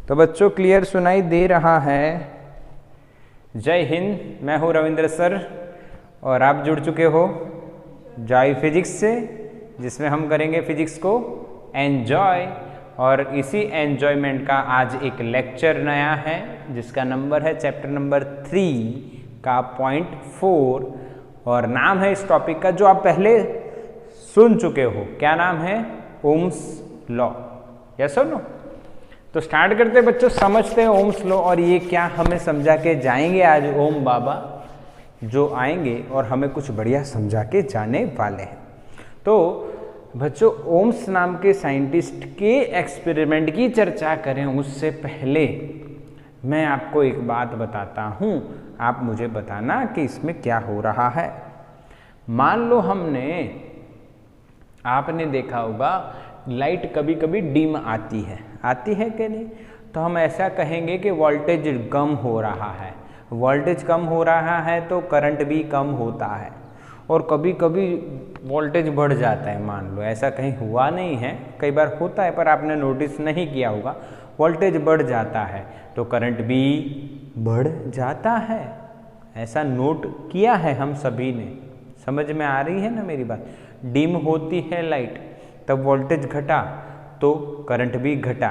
तो बच्चों क्लियर सुनाई दे रहा है? जय हिंद, मैं हूँ रविंद्र सर और आप जुड़ चुके हो जॉय फिजिक्स से, जिसमें हम करेंगे फिजिक्स को एंजॉय। और इसी एंजॉयमेंट का आज एक लेक्चर नया है जिसका नंबर है चैप्टर नंबर 3 का पॉइंट 4 और नाम है इस टॉपिक का जो आप पहले सुन चुके हो। क्या नाम है? Ohm's law. यस और नो? तो स्टार्ट करते बच्चों, समझते हैं ओम्स लॉ और ये क्या हमें समझा के जाएंगे आज ओम बाबा जो आएंगे और हमें कुछ बढ़िया समझा के जाने वाले हैं। तो बच्चों ओम्स नाम के साइंटिस्ट के एक्सपेरिमेंट की चर्चा करें उससे पहले मैं आपको एक बात बताता हूँ, आप मुझे बताना कि इसमें क्या हो रहा है। मान लो आपने देखा होगा लाइट कभी कभी डिम आती है कि नहीं? तो हम ऐसा कहेंगे कि वोल्टेज कम हो रहा है। वोल्टेज कम हो रहा है तो करंट भी कम होता है। और कभी कभी वोल्टेज बढ़ जाता है। मान लो ऐसा कहीं हुआ नहीं है, कई बार होता है पर आपने नोटिस नहीं किया होगा। वोल्टेज बढ़ जाता है तो करंट भी बढ़ जाता है। ऐसा नोट किया है हम सभी ने। समझ में आ रही है ना मेरी बात? डिम होती है लाइट तब वोल्टेज घटा तो करंट भी घटा,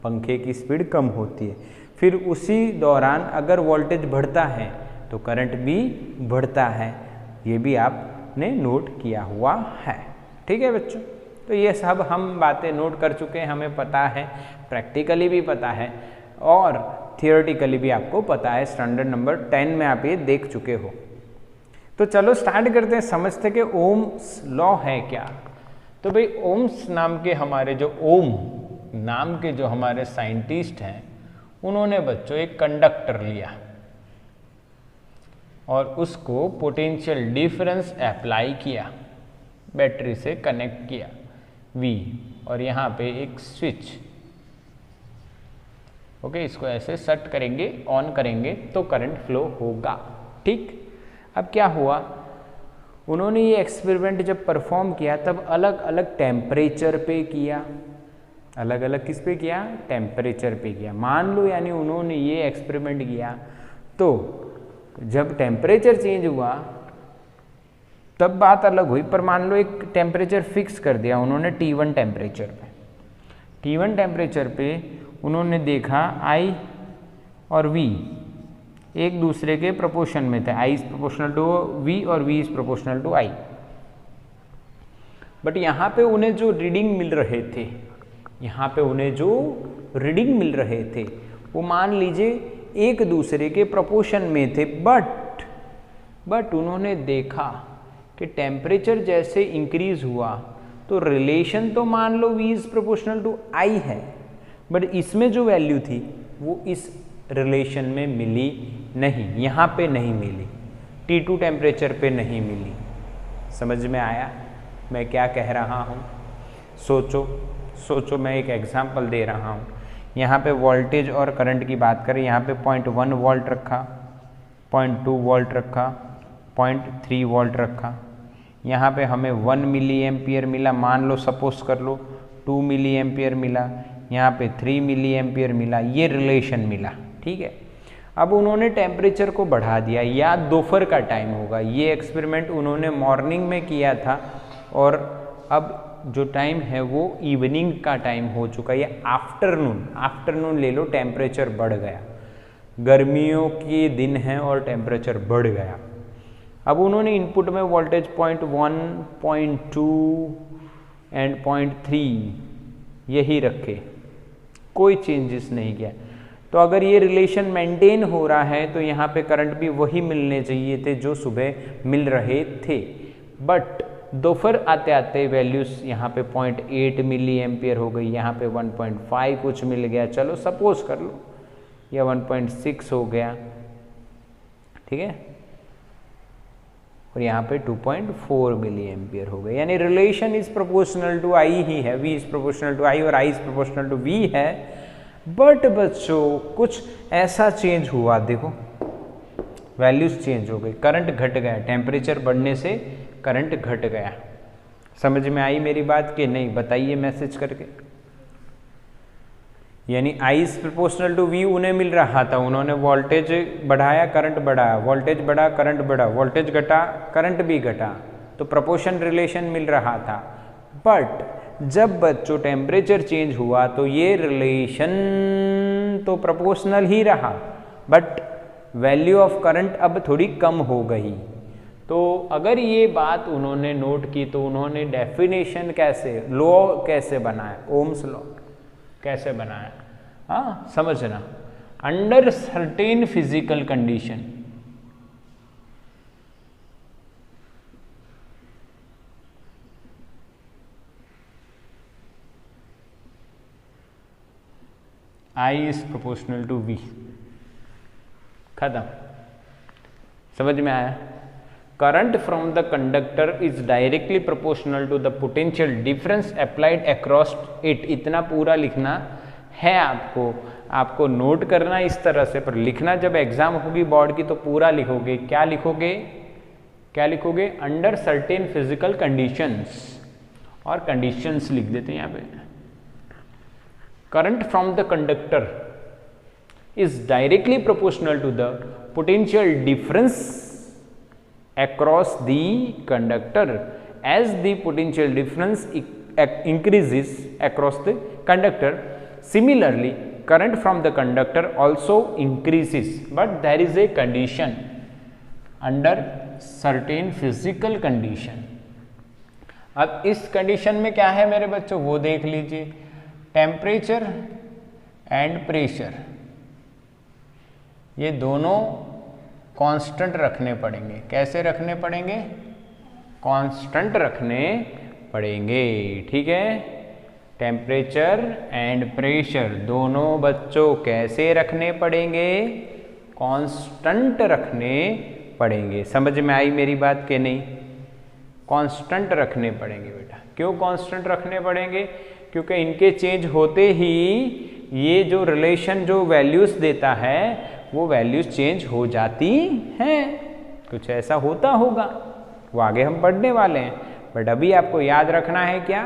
पंखे की स्पीड कम होती है। फिर उसी दौरान अगर वोल्टेज बढ़ता है तो करंट भी बढ़ता है। ये भी आपने नोट किया हुआ है। ठीक है बच्चों? तो ये सब हम बातें नोट कर चुके हैं, हमें पता है, प्रैक्टिकली भी पता है और थियोरेटिकली भी आपको पता है। स्टैंडर्ड नंबर 10 में आप ये देख चुके हो। तो चलो स्टार्ट करते हैं, समझते कि ओम्स लॉ है क्या। तो भाई ओम्स नाम के हमारे जो ओम नाम के जो हमारे साइंटिस्ट हैं उन्होंने बच्चों एक कंडक्टर लिया और उसको पोटेंशियल डिफरेंस अप्लाई किया, बैटरी से कनेक्ट किया V और यहाँ पे एक स्विच। ओके, इसको ऐसे सेट करेंगे, ऑन करेंगे तो करंट फ्लो होगा। ठीक, अब क्या हुआ, उन्होंने ये एक्सपेरिमेंट जब परफॉर्म किया तब अलग अलग टेम्परेचर पे किया। अलग अलग किस पे किया? टेम्परेचर पे किया। मान लो यानी उन्होंने ये एक्सपेरिमेंट किया तो जब टेम्परेचर चेंज हुआ तब बात अलग हुई, पर मान लो एक टेम्परेचर फिक्स कर दिया उन्होंने T1 टेम्परेचर पे। T1 टेम्परेचर पे उन्होंने देखा I और V एक दूसरे के प्रोपोर्शन में थे। I is proportional to V और V is proportional to I। But यहाँ पे उन्हें जो रीडिंग मिल रहे थे वो मान लीजिए एक दूसरे के प्रोपोर्शन में थे। बट उन्होंने देखा कि टेम्परेचर जैसे इंक्रीज हुआ तो रिलेशन तो मान लो V is proportional to I है, बट इसमें जो वैल्यू थी वो इस रिलेशन में मिली नहीं, यहाँ पे नहीं मिली, T2 टेम्परेचर पे नहीं मिली। समझ में आया मैं क्या कह रहा हूँ? सोचो, मैं एक एग्जांपल दे रहा हूँ। यहाँ पे वोल्टेज और करंट की बात करें, यहाँ पे 0.1 वोल्ट रखा, 0.2 वोल्ट रखा, 0.3 वोल्ट रखा। यहाँ पे हमें 1 मिली एम्पियर मिला, मान लो सपोज कर लो 2 मिली एम्पियर मिला, यहाँ पे 3 मिली एम्पियर मिला, ये रिलेशन मिला। ठीक है, अब उन्होंने टेम्परेचर को बढ़ा दिया, या दोपहर का टाइम होगा। ये एक्सपेरिमेंट उन्होंने मॉर्निंग में किया था और अब जो टाइम है वो इवनिंग का टाइम हो चुका है, या आफ्टरनून ले लो, टेम्परेचर बढ़ गया। गर्मियों के दिन हैं और टेम्परेचर बढ़ गया। अब उन्होंने इनपुट में वोल्टेज 0.1, 0.2 एंड 0.3 यही रखे, कोई चेंजेस नहीं किया। तो अगर ये रिलेशन मेंटेन हो रहा है तो यहाँ पे करंट भी वही मिलने चाहिए थे जो सुबह मिल रहे थे। बट दोपहर आते आते वैल्यूज यहाँ पे 0.8 मिली एम्पियर हो गई, यहाँ पे 1.5 कुछ मिल गया, चलो सपोज कर लो, या 1.6 हो गया। ठीक है, और यहाँ पे 2.4 मिली एम्पियर हो गए। यानी relation is proportional to I ही है, V is proportional to I और I is proportional to V है। बट बच्चों कुछ ऐसा चेंज हुआ, देखो वैल्यूज चेंज हो गई, करंट घट गया, टेम्परेचर बढ़ने से करंट घट गया। समझ में आई मेरी बात कि नहीं? बताइए मैसेज करके। यानी I is proportional to V उन्हें मिल रहा था, उन्होंने वोल्टेज बढ़ाया करंट बढ़ाया, वोल्टेज बढ़ा करंट बढ़ा, वोल्टेज घटा करंट भी घटा, तो प्रोपोर्शन रिलेशन मिल रहा था। बट जब बच्चों टेम्परेचर चेंज हुआ तो ये रिलेशन तो प्रोपोर्शनल ही रहा, बट वैल्यू ऑफ करंट अब थोड़ी कम हो गई। तो अगर ये बात उन्होंने नोट की तो उन्होंने डेफिनेशन कैसे, लॉ कैसे बनाया, ओम्स लॉ कैसे बनाया, हाँ समझना, under certain physical condition, I is proportional to V, खत्म, समझ में आया। Current from the conductor is directly proportional to the potential difference applied across it. इतना पूरा लिखना है आपको नोट करना इस तरह से, पर लिखना जब एग्जाम होगी बोर्ड की तो पूरा लिखोगे। क्या लिखोगे, अंडर सर्टेन फिजिकल कंडीशंस, और कंडीशंस लिख देते हैं यहाँ पे। Current from the conductor is directly proportional to the potential difference across the conductor as the potential difference increases across the conductor. Similarly, current from the conductor also increases, but there is a condition, under certain physical condition. अब इस condition में क्या है मेरे बच्चों, वो देख लीजिए। टेम्परेचर एंड प्रेशर ये दोनों कांस्टेंट रखने पड़ेंगे। कैसे रखने पड़ेंगे, कांस्टेंट रखने पड़ेंगे, ठीक है। टेम्परेचर एंड प्रेशर दोनों बच्चों कैसे रखने पड़ेंगे, कांस्टेंट रखने पड़ेंगे। समझ में आई मेरी बात के नहीं, कांस्टेंट रखने पड़ेंगे बेटा। क्यों कांस्टेंट रखने पड़ेंगे, क्योंकि इनके चेंज होते ही ये जो रिलेशन जो वैल्यूज देता है वो वैल्यूज चेंज हो जाती हैं, कुछ ऐसा होता होगा, वो आगे हम पढ़ने वाले हैं। बट अभी आपको याद रखना है क्या,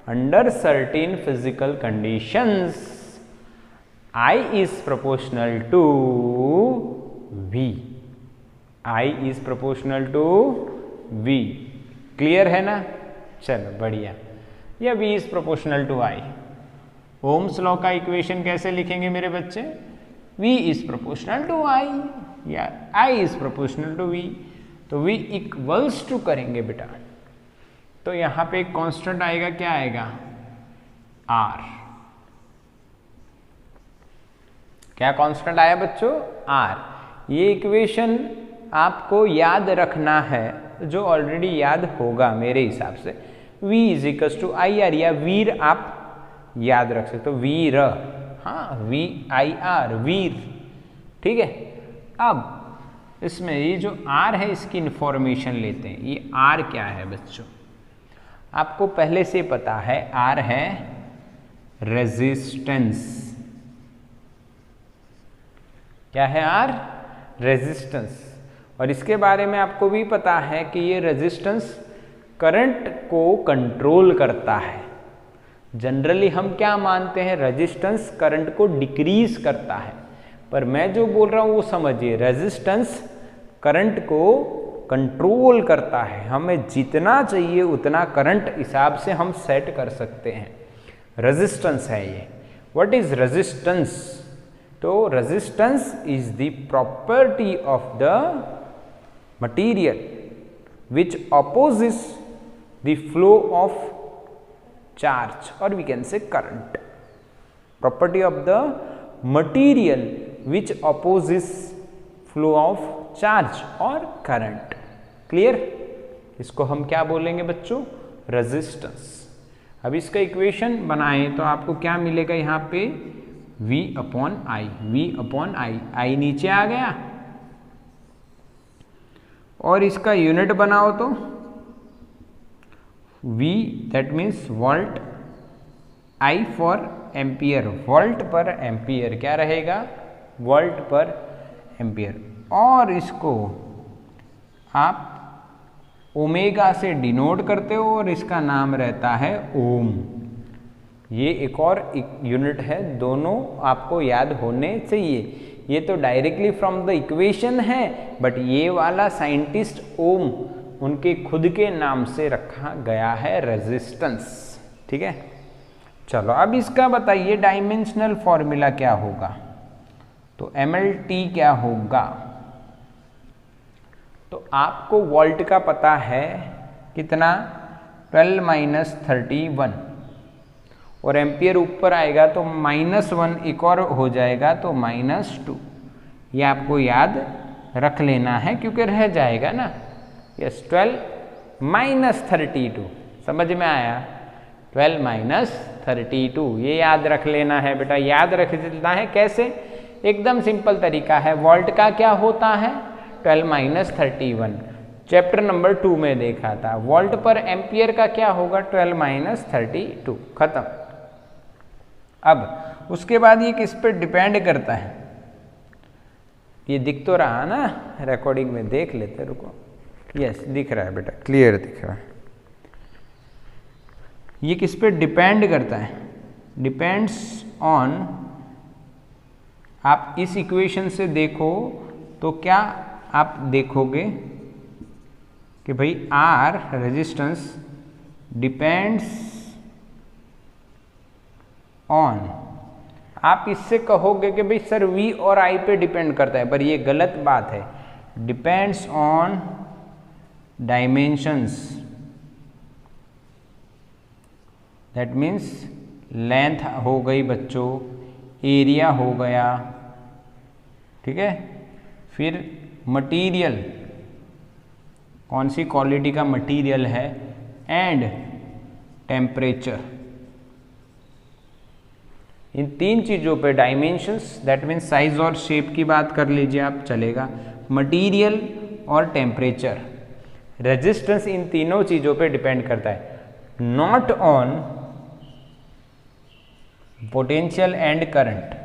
under certain physical conditions I is proportional to V, I is proportional to V। Clear है ना, चलो बढ़िया। या V is proportional to I। Ohm's law का इक्वेशन कैसे लिखेंगे मेरे बच्चे, V is proportional to I या I is proportional to V। तो V इक्वल्स टू करेंगे बेटा, तो यहां पे एक कांस्टेंट आएगा, क्या आएगा, R। क्या कांस्टेंट आया बच्चों, R। ये इक्वेशन आपको याद रखना है, जो ऑलरेडी याद होगा मेरे हिसाब से। V is equals to IR, या वीर आप याद रख सकते हो, वीर, हाँ VIR, वीर, ठीक है। अब इसमें ये जो R है इसकी इंफॉर्मेशन लेते हैं। ये R क्या है बच्चों, आपको पहले से पता है, R है रेजिस्टेंस। क्या है R, रेजिस्टेंस। और इसके बारे में आपको भी पता है कि ये रेजिस्टेंस करंट को कंट्रोल करता है। जनरली हम क्या मानते हैं, रेजिस्टेंस करंट को डिक्रीज करता है, पर मैं जो बोल रहा हूं वो समझिए, रेजिस्टेंस करंट को कंट्रोल करता है। हमें जितना चाहिए उतना करंट हिसाब से हम सेट कर सकते हैं, रेजिस्टेंस है ये। व्हाट इज रेजिस्टेंस, तो resistance is the property of the material which opposes the flow of charge, or we can say current, property of the material which opposes flow of charge or current। Clear, इसको हम क्या बोलेंगे बच्चों, resistance. अब इसका equation बनाएं तो आपको क्या मिलेगा यहाँ पे, V upon I, V upon I नीचे आ गया, और इसका यूनिट बनाओ तो V that means volt, I for ampere, volt पर एम्पियर, क्या रहेगा, वोल्ट पर एम्पियर। और इसको आप ओमेगा से डिनोट करते हो और इसका नाम रहता है ओम। ये एक और यूनिट है, दोनों आपको याद होने चाहिए। ये तो डायरेक्टली फ्रॉम द इक्वेशन है, बट ये वाला साइंटिस्ट ओम उनके खुद के नाम से रखा गया है, रेजिस्टेंस। ठीक है, चलो अब इसका बताइए डायमेंशनल फॉर्मूला क्या होगा। तो MLT क्या होगा। तो आपको वोल्ट का पता है कितना, 12 - 31, और एम्पियर ऊपर आएगा तो -1 एक और हो जाएगा तो -2। ये आपको याद रख लेना है क्योंकि रह जाएगा ना। यस, 12 - 32, समझ में आया। 12 - 32 ये याद रख लेना है बेटा। याद रख लेना है कैसे, एकदम सिंपल तरीका है। वोल्ट का क्या होता है, 12 - 31, चैप्टर नंबर 2 में देखा था। वोल्ट पर एम्पियर का क्या होगा, 12 - 32, खत्म। अब उसके बाद ये किस पे डिपेंड करता है, ये दिख तो रहा ना, रिकॉर्डिंग में देख लेते, रुको। यस, दिख रहा है बेटा, क्लियर दिख रहा है। ये किस पे डिपेंड करता है, डिपेंड्स ऑन, आप इस इक्वेशन से देखो तो क्या आप देखोगे कि भाई आर रेजिस्टेंस डिपेंड्स ऑन, आप इससे कहोगे कि भाई सर V और I पे डिपेंड करता है, पर ये गलत बात है। Depends on dimensions, that means length हो गई बच्चों, एरिया हो गया, ठीक है, फिर मटेरियल, कौन सी क्वालिटी का मटेरियल है, एंड टेम्परेचर। इन तीन चीज़ों पे डायमेंशंस, दैट मीन्स साइज और शेप की बात कर लीजिए आप, चलेगा, मटेरियल और टेम्परेचर, रेजिस्टेंस, इन तीनों चीज़ों पे डिपेंड करता है। Not on potential and current,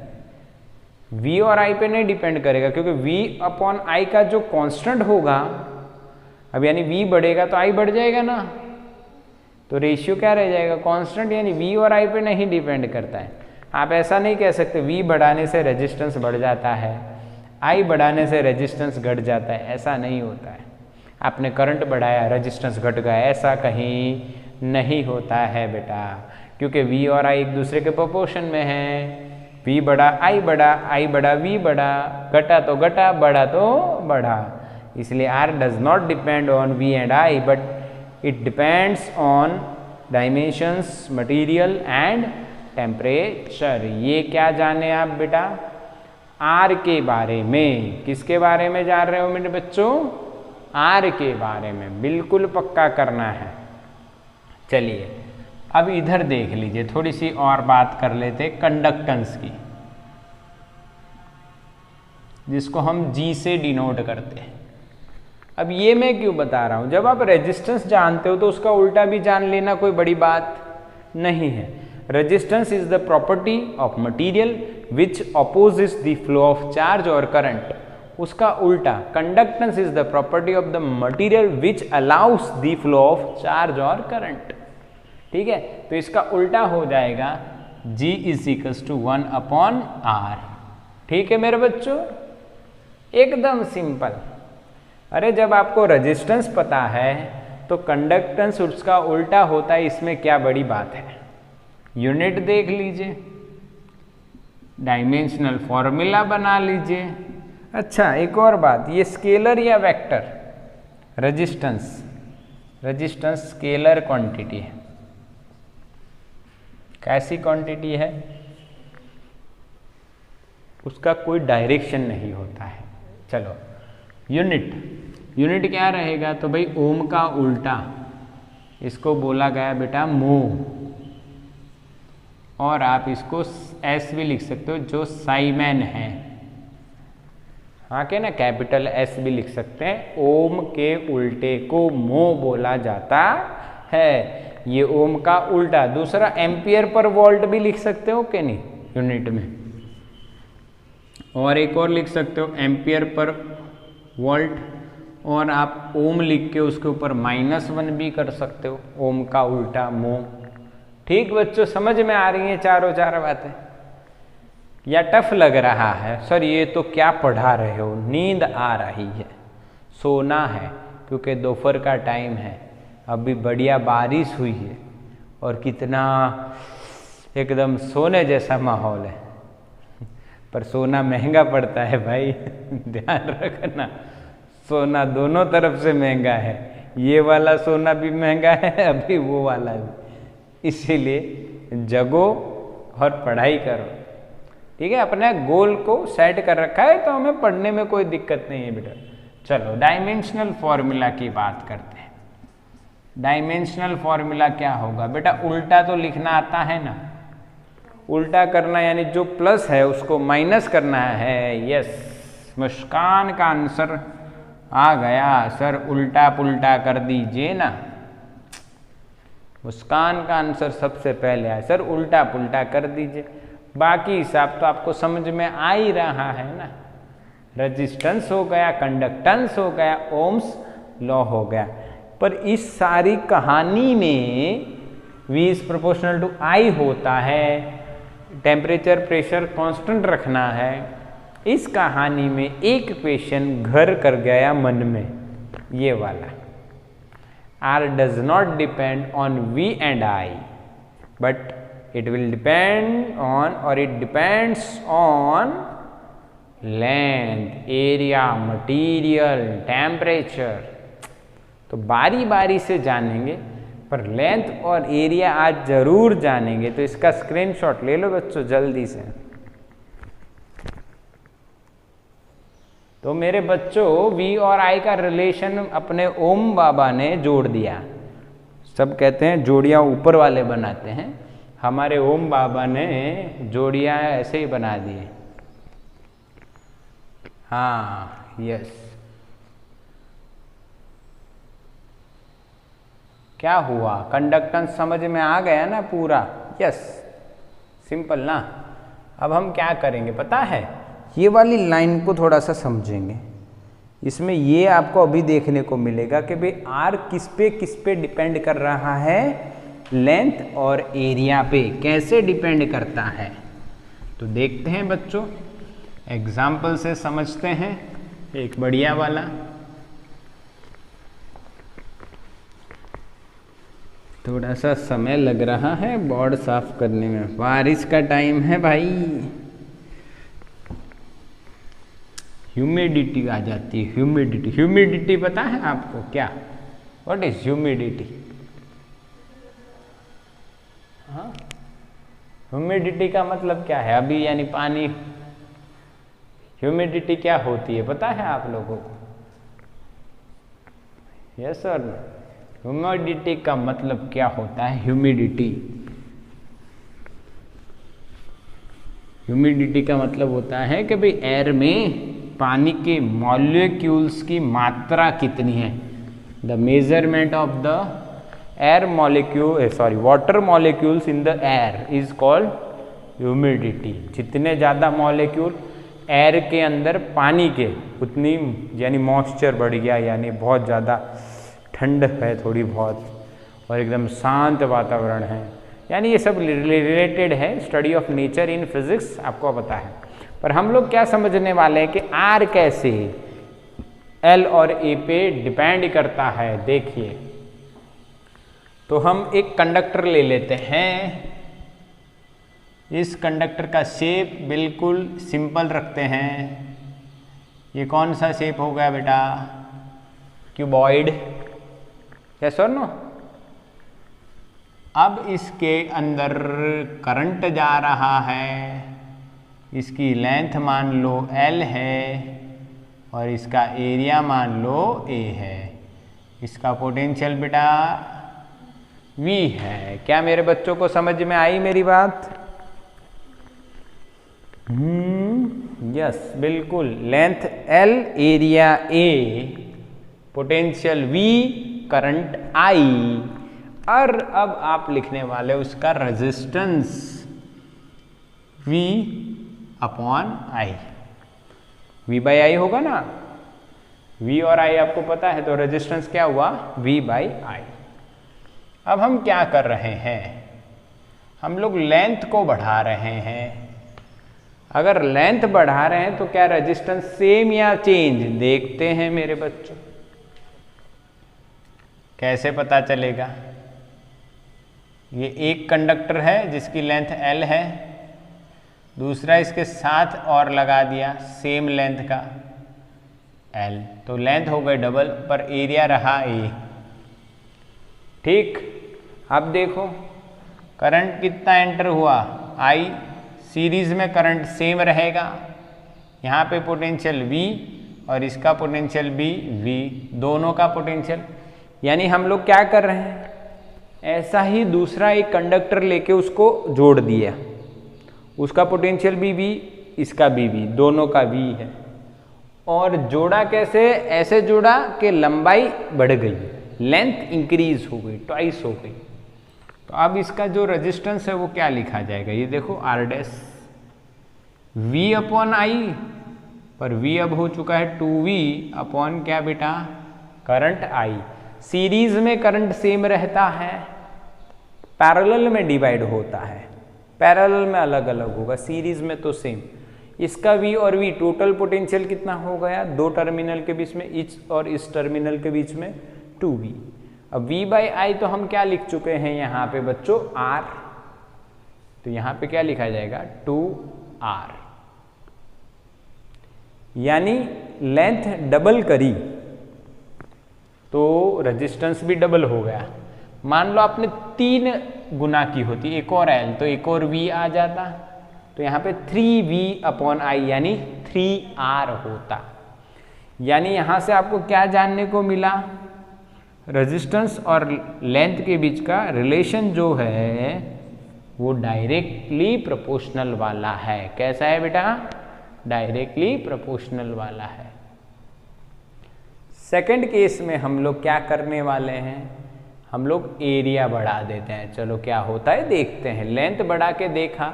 V और I पे नहीं डिपेंड करेगा, क्योंकि V अपॉन I का जो कांस्टेंट होगा, अब यानी V बढ़ेगा तो I बढ़ जाएगा ना, तो रेशियो क्या रह जाएगा, कांस्टेंट, यानी V और I पे नहीं डिपेंड करता है। आप ऐसा नहीं कह सकते V बढ़ाने से रेजिस्टेंस बढ़ जाता है, I बढ़ाने से रेजिस्टेंस घट जाता है, ऐसा नहीं होता है। आपने करंट बढ़ाया रेजिस्टेंस घट गया, ऐसा कहीं नहीं होता है बेटा, क्योंकि V और I एक दूसरे के प्रोपोर्शन में हैं। V बढ़ा I बढ़ा, I बढ़ा V बढ़ा, घटा तो घटा, बढ़ा तो बढ़ा। इसलिए R does not depend on V and I, but it depends on dimensions, material and temperature. ये क्या जाने आप बेटा, R के बारे में। किसके बारे में जान रहे हो मेरे बच्चों, R के बारे में, बिल्कुल पक्का करना है। चलिए अब इधर देख लीजिए, थोड़ी सी और बात कर लेते कंडक्टेंस की, जिसको हम G से डिनोट करते हैं। अब ये मैं क्यों बता रहा हूं, जब आप रेजिस्टेंस जानते हो तो उसका उल्टा भी जान लेना कोई बड़ी बात नहीं है। Resistance is the property of material which opposes the flow of charge और करंट। उसका उल्टा, conductance is the property of the material which allow us the flow of charge और करंट। ठीक है, तो इसका उल्टा हो जाएगा G = 1/R। ठीक है मेरे बच्चों, एकदम सिंपल। अरे जब आपको रेजिस्टेंस पता है तो कंडक्टेंस उसका उल्टा होता है, इसमें क्या बड़ी बात है। यूनिट देख लीजिए, डायमेंशनल फॉर्मूला बना लीजिए। अच्छा एक और बात, ये स्केलर या vector, resistance, resistance scalar quantity है। कैसी क्वांटिटी है, उसका कोई डायरेक्शन नहीं होता है। चलो यूनिट, यूनिट क्या रहेगा, तो भाई ओम का उल्टा, इसको बोला गया बेटा मो, और आप इसको S भी लिख सकते हो जो साइमन है, हाँ के ना, कैपिटल S भी लिख सकते हैं। ओम के उल्टे को मो बोला जाता है, ये ओम का उल्टा। दूसरा एम्पियर पर वोल्ट भी लिख सकते हो कि नहीं यूनिट में, और एक और लिख सकते हो एम्पियर पर वोल्ट, और आप ओम लिख के उसके ऊपर -1 भी कर सकते हो, ओम का उल्टा मो। ठीक बच्चों, समझ में आ रही हैं चारों चार बातें या टफ लग रहा है? सर ये तो क्या पढ़ा रहे हो, नींद आ रही है, सोना है क्योंकि दोपहर का टाइम है, अभी बढ़िया बारिश हुई है और कितना एकदम सोने जैसा माहौल है। पर सोना महंगा पड़ता है भाई ध्यान रखना, सोना दोनों तरफ से महंगा है, ये वाला सोना भी महंगा है, अभी वो वाला भी। इसीलिए जगो और पढ़ाई करो, ठीक है। अपने गोल को सेट कर रखा है तो हमें पढ़ने में कोई दिक्कत नहीं है बेटा। चलो डायमेंशनल फॉर्मूला की बात करते हैं। डायमेंशनल फॉर्मूला क्या होगा बेटा? उल्टा तो लिखना आता है ना, उल्टा करना यानी जो प्लस है उसको माइनस करना है। यस, मुस्कान का आंसर आ गया। सर उल्टा पुल्टा कर दीजिए ना। मुस्कान का आंसर सबसे पहले आया, सर उल्टा पुल्टा कर दीजिए। बाकी हिसाब तो आपको समझ में आ ही रहा है ना। रेजिस्टेंस हो गया, कंडक्टेंस हो गया, ओम्स लॉ हो गया। पर इस सारी कहानी में V is proportional to I होता है, टेम्परेचर प्रेशर कांस्टेंट रखना है। इस कहानी में एक क्वेश्चन घर कर गया मन में, ये वाला। R does not depend on V and I, but it will depend on, or it depends on length, area, material, temperature। तो बारी बारी से जानेंगे, पर लेंथ और एरिया आज जरूर जानेंगे। तो इसका स्क्रीनशॉट ले लो बच्चों जल्दी से। तो मेरे बच्चों V और I का रिलेशन अपने ओम बाबा ने जोड़ दिया। सब कहते हैं जोड़ियाँ ऊपर वाले बनाते हैं, हमारे ओम बाबा ने जोड़ियाँ ऐसे ही बना दिए। हाँ यस, क्या हुआ? कंडक्टेंस समझ में आ गया ना पूरा? यस, सिंपल ना। अब हम क्या करेंगे पता है? ये वाली लाइन को थोड़ा सा समझेंगे। इसमें ये आपको अभी देखने को मिलेगा कि भाई R किस पे डिपेंड कर रहा है? लेंथ और एरिया पे कैसे डिपेंड करता है। तो देखते हैं बच्चों, एग्जाम्पल से समझते हैं। एक बढ़िया वाला, थोड़ा सा समय लग रहा है बोर्ड साफ करने में, बारिश का टाइम है भाई, ह्यूमिडिटी आ जाती है। ह्यूमिडिटी, ह्यूमिडिटी पता है आपको क्या? What is humidity? हाँ, ह्यूमिडिटी का मतलब क्या है? अभी यानी पानी, ह्यूमिडिटी क्या होती है पता है आप लोगों को? यस सर, ह्यूमिडिटी का मतलब क्या होता है? ह्यूमिडिटी, ह्यूमिडिटी का मतलब होता है कि भाई एयर में पानी के मॉलिक्यूल्स की मात्रा कितनी है। The measurement of the air molecule, sorry water molecules in the air is called humidity. जितने ज़्यादा मॉलिक्यूल एयर के अंदर पानी के, उतनी यानी मॉइस्चर बढ़ गया, यानी बहुत ज़्यादा ठंड है थोड़ी बहुत, और एकदम शांत वातावरण है। यानी ये सब रिलेटेड है, study of nature in physics, आपको पता है। पर हम लोग क्या समझने वाले हैं कि R कैसे L और A पे डिपेंड करता है। देखिए, तो हम एक कंडक्टर ले लेते हैं। इस कंडक्टर का शेप बिल्कुल सिंपल रखते हैं। ये कौन सा शेप हो गया बेटा? क्यूबॉइड, यस और नो? अब इसके अंदर करंट जा रहा है, इसकी लेंथ मान लो L है और इसका एरिया मान लो A है। इसका पोटेंशियल बेटा V है। क्या मेरे बच्चों को समझ में आई मेरी बात? यस बिल्कुल। Length L, area A, potential V, current I, और अब आप लिखने वाले उसका resistance V upon I। V by I होगा ना, V और I आपको पता है, तो रेजिस्टेंस क्या हुआ? V by I। अब हम क्या कर रहे हैं? हम लोग लेंथ को बढ़ा रहे हैं। अगर लेंथ बढ़ा रहे हैं तो क्या रेजिस्टेंस सेम या चेंज, देखते हैं मेरे बच्चों। कैसे पता चलेगा? ये एक कंडक्टर है जिसकी लेंथ L है, दूसरा इसके साथ और लगा दिया सेम लेंथ का L, तो लेंथ हो गई डबल पर एरिया रहा A। ठीक, अब देखो करंट कितना एंटर हुआ I, सीरीज में करंट सेम रहेगा, यहाँ पे पोटेंशियल V और इसका पोटेंशियल भी V, दोनों का पोटेंशियल। यानी हम लोग क्या कर रहे हैं, ऐसा ही दूसरा एक कंडक्टर लेके उसको जोड़ दिया, उसका पोटेंशियल भी V, इसका भी V, दोनों का V है। और जोड़ा कैसे? ऐसे जोड़ा कि लंबाई बढ़ गई, लेंथ इंक्रीज हो गई, ट्वाइस हो गई। तो अब इसका जो रेजिस्टेंस है वो क्या लिखा जाएगा, ये देखो R dash V upon I, पर V अब हो चुका है 2V अपॉन क्या बेटा, करंट I। सीरीज में करंट सेम रहता है, पैरेलल में डिवाइड होता है, पैरेलल में अलग अलग होगा, सीरीज में तो सेम। इसका V और V टोटल पोटेंशियल कितना हो गया, दो टर्मिनल के बीच में, इस और इस टर्मिनल के बीच में 2V। अब V बाई I तो हम क्या लिख चुके हैं यहाँ पे बच्चों, R, तो यहाँ पे क्या लिखा जाएगा 2R। यानी लेंथ डबल करी तो रेजिस्टेंस भी डबल हो गया। मान लो आपने 3 गुना की होती, एक और L तो एक और V आ जाता, तो यहाँ पे 3V अपॉन I यानी 3R होता। यानी यहाँ से आपको क्या जानने को मिला, रेजिस्टेंस और लेंथ के बीच का रिलेशन जो है वो डायरेक्टली प्रोपोर्शनल वाला है। कैसा है बेटा, डायरेक्टली प्रोपोर्शनल वाला है। सेकंड केस में हम लोग क्या करने वाले हैं, हम लोग एरिया बढ़ा देते हैं। चलो क्या होता है देखते हैं। लेंथ बढ़ा के देखा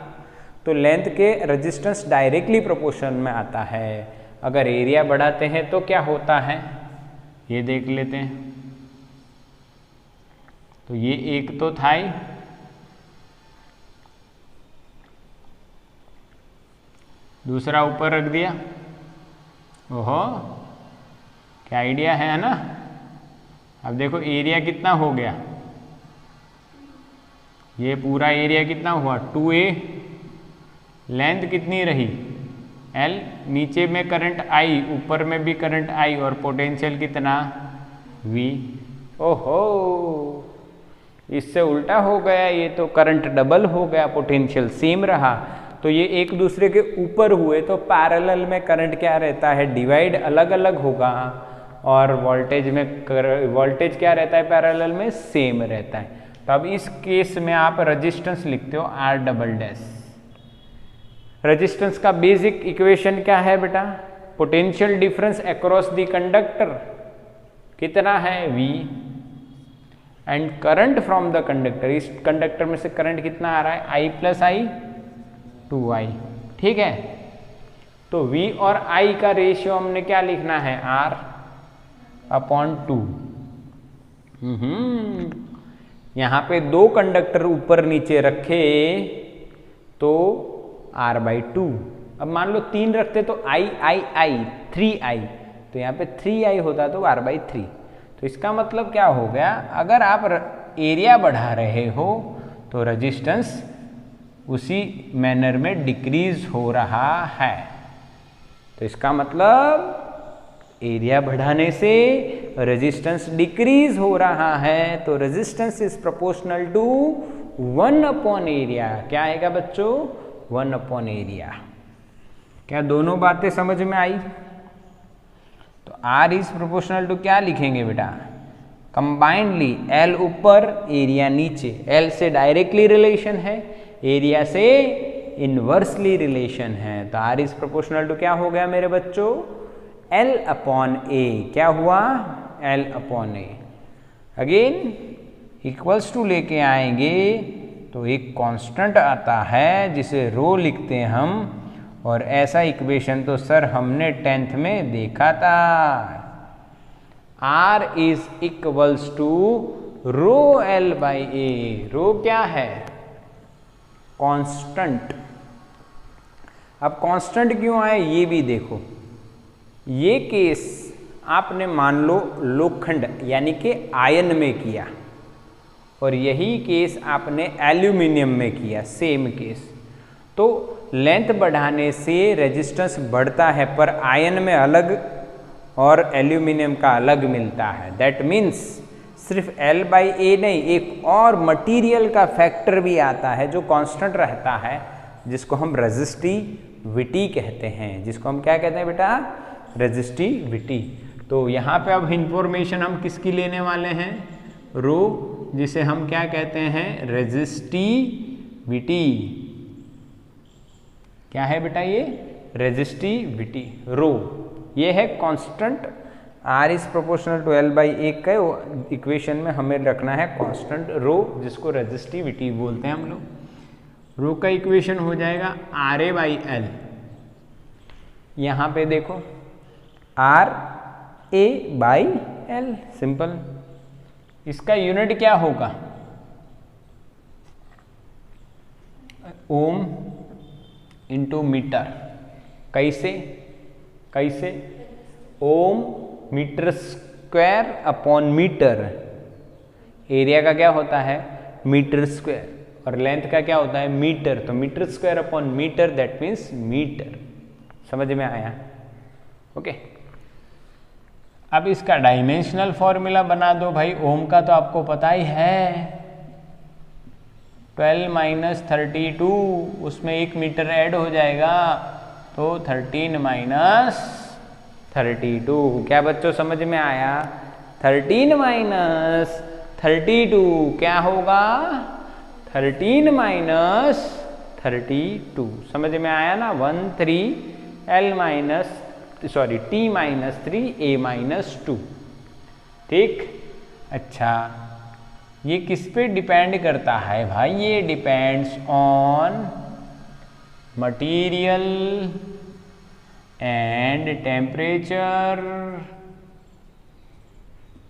तो लेंथ के रेजिस्टेंस डायरेक्टली प्रोपोर्शन में आता है। अगर एरिया बढ़ाते हैं तो क्या होता है, ये देख लेते हैं। तो ये एक तो था ही, दूसरा ऊपर रख दिया। ओहो, क्या आइडिया है ना। अब देखो एरिया कितना हो गया, ये पूरा एरिया कितना हुआ 2A, लेंथ कितनी रही L, नीचे में करंट I, ऊपर में भी करंट I और पोटेंशियल कितना V। ओहो, इससे उल्टा हो गया, ये तो करंट डबल हो गया, पोटेंशियल सेम रहा। तो ये एक दूसरे के ऊपर हुए तो पैरेलल में करंट क्या रहता है, डिवाइड अलग अलग होगा, और वोल्टेज में वोल्टेज क्या रहता है पैरेलल में, सेम रहता है। तो अब इस केस में आप रेजिस्टेंस लिखते हो R डबल डैश। रेजिस्टेंस का बेसिक इक्वेशन क्या है बेटा, potential difference across the conductor कितना है V, and current from the conductor, इस कंडक्टर में से करंट कितना आ रहा है I प्लस I 2I। ठीक है, तो V और I का रेशियो हमने क्या लिखना है, R अपॉन 2। यहाँ पे दो कंडक्टर ऊपर नीचे रखे तो R बाई 2। अब मान लो 3 रखते तो I 3I, तो यहाँ पे 3I होता तो R बाई 3। तो इसका मतलब क्या हो गया, अगर आप एरिया बढ़ा रहे हो तो रेजिस्टेंस उसी मैनर में डिक्रीज हो रहा है। तो इसका मतलब एरिया बढ़ाने से रेजिस्टेंस डिक्रीज हो रहा है, तो resistance is proportional to 1 upon area. क्या आएगा बच्चों, 1 अपॉन एरिया। क्या दोनों बातें समझ में आई? तो R इज प्रोपोर्शनल टू क्या लिखेंगे बेटा, कंबाइंडली L ऊपर एरिया नीचे। L से डायरेक्टली रिलेशन है, एरिया से इनवर्सली रिलेशन है। तो R इज प्रोपोर्शनल टू क्या हो गया मेरे बच्चों, L अपॉन A। क्या हुआ, L upon A। Again equals to लेके आएंगे तो एक कांस्टेंट आता है जिसे रो लिखते हैं हम, और ऐसा इक्वेशन तो सर हमने 10th में देखा था। R is equals to rho L by A। Rho क्या है, कांस्टेंट। अब कांस्टेंट क्यों आए ये भी देखो। ये केस आपने मान लो लोखंड यानी कि आयन में किया और यही केस आपने एल्यूमिनियम में किया, सेम केस। तो लेंथ बढ़ाने से रेजिस्टेंस बढ़ता है पर आयन में अलग और एल्यूमिनियम का अलग मिलता है। दैट मीन्स सिर्फ L/A नहीं, एक और मटेरियल का फैक्टर भी आता है जो कांस्टेंट रहता है, जिसको हम रेजिस्टिविटी कहते हैं। जिसको हम क्या कहते हैं बेटा? रेजिस्टिविटी। तो यहाँ पे अब इंफॉर्मेशन हम किसकी लेने वाले हैं? रो, जिसे हम क्या कहते हैं? रेजिस्टिविटी। क्या है बेटा ये? Resistivity, rho. ये है constant. R is proportional to L/A का इक्वेशन में हमें रखना है कांस्टेंट रो, जिसको रेजिस्टिविटी बोलते हैं हम लोग। रो का इक्वेशन हो जाएगा RA/L। यहाँ पे देखो RA/L, सिंपल। इसका यूनिट क्या होगा? Ohm into meter. कैसे? कैसे? Ohm meter square upon meter. Area का क्या होता है? Metre square. और लेंथ का क्या होता है? मीटर। तो metre square upon metre, that means metre. समझ में आया? ओके। अब इसका डायमेंशनल फॉर्मूला बना दो भाई। ओम का तो आपको पता ही है, 12 माइनस 32, उसमें 1 मीटर ऐड हो जाएगा तो 13 माइनस 32। क्या बच्चों समझ में आया? 13 माइनस 32 क्या होगा? 13 माइनस 32। समझ में आया ना? 13 T-3A-2। ठीक। अच्छा, ये किस पे डिपेंड करता है भाई? ये depends on material and temperature.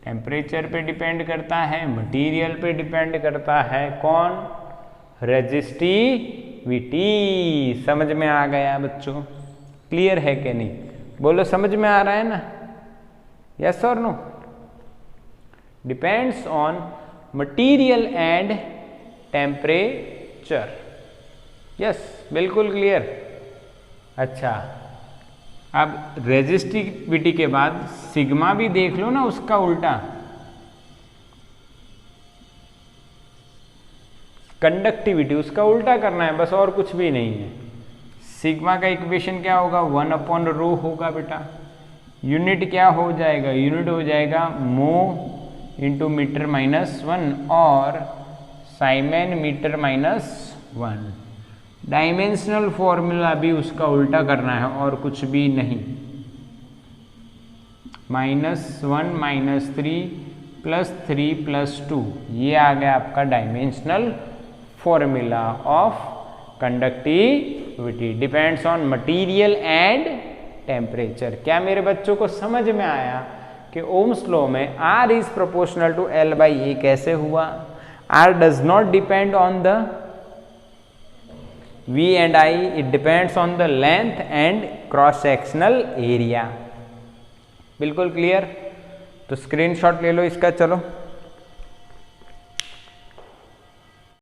Temperature पे डिपेंड करता है, मटेरियल पे डिपेंड करता है। कौन? रेजिस्टिविटी। समझ में आ गया बच्चों? क्लियर है कि नहीं? बोलो, समझ में आ रहा है ना? यस और no? Depends on material and temperature. Yes, बिल्कुल क्लियर। अच्छा, अब रेजिस्टिविटी के बाद सिग्मा भी देख लो ना, उसका उल्टा कंडक्टिविटी, उसका उल्टा करना है बस, और कुछ भी नहीं है। सिग्मा का इक्वेशन क्या होगा? 1/ρ होगा बेटा। यूनिट क्या हो जाएगा? यूनिट हो जाएगा मो इंटू मीटर माइनस 1 और साइमेन मीटर माइनस 1। डायमेंशनल फॉर्मूला भी उसका उल्टा करना है और कुछ भी नहीं। -1 -3 +3 +2, ये आ गया आपका dimensional formula of conductivity. Depends on material and temperature. क्या मेरे बच्चों को समझ में आया कि ओम्स लॉ में R is proportional to L/A कैसे हुआ? R does not depend on the V and I, it depends on the length and cross sectional area। बिल्कुल क्लियर? तो स्क्रीनशॉट ले लो इसका। चलो